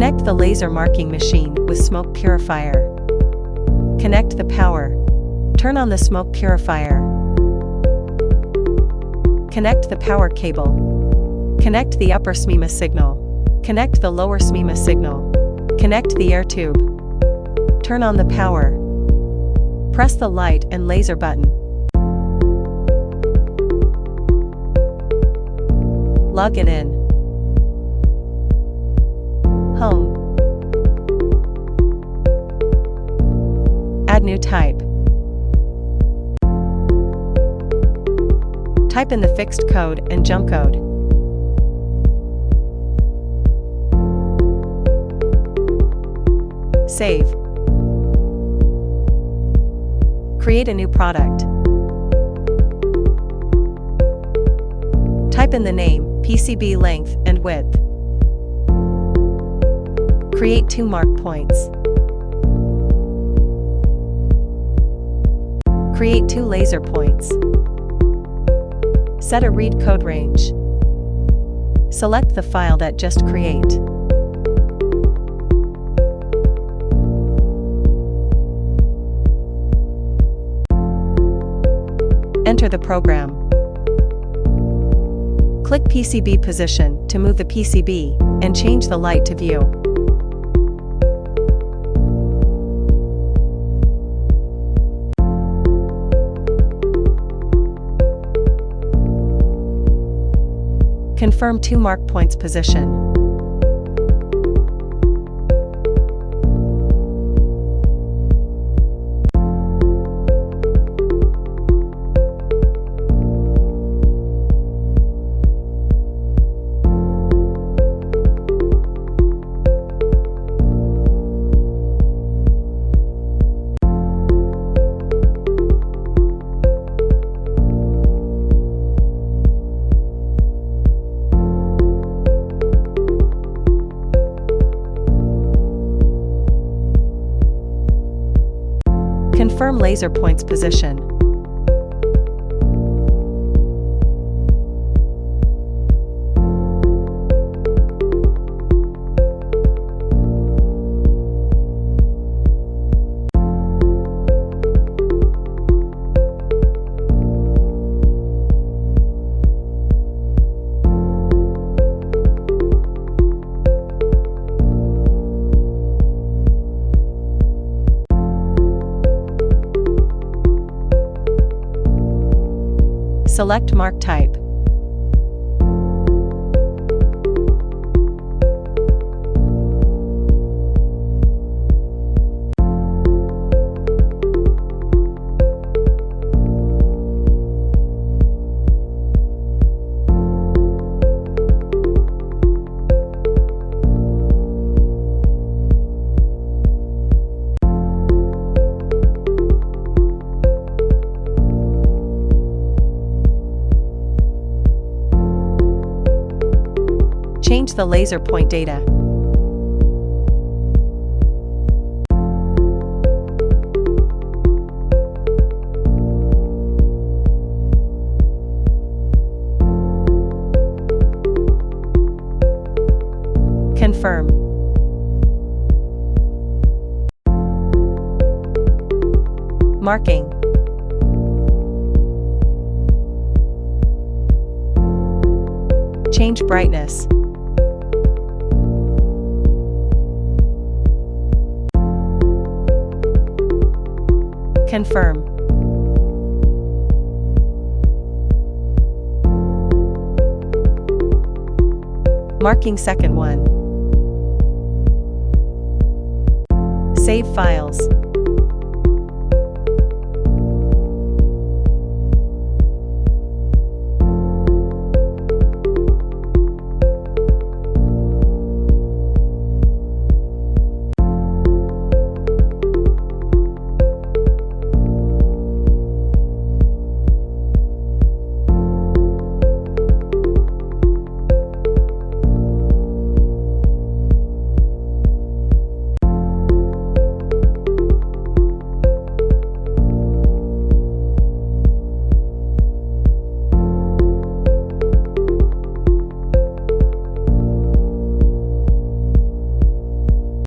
Connect the laser marking machine with smoke purifier. Connect the power. Turn on the smoke purifier. Connect the power cable. Connect the upper SMT signal. Connect the lower SMT signal. Connect the air tube. Turn on the power. Press the light and laser button. Login in. Home. Add new type. Type in the fixed code and jump code. Save. Create a new product. Type in the name, PCB length and width. Create 2 mark points. Create 2 laser points. Set a read code range. Select the file that just create. Enter the program. Click PCB position to move the PCB, and change the light to view. Confirm 2 mark points position. Confirm laser points position. Select mark type. Change the laser point data. Confirm. Marking. Change brightness. Confirm. Marking second one. Save files.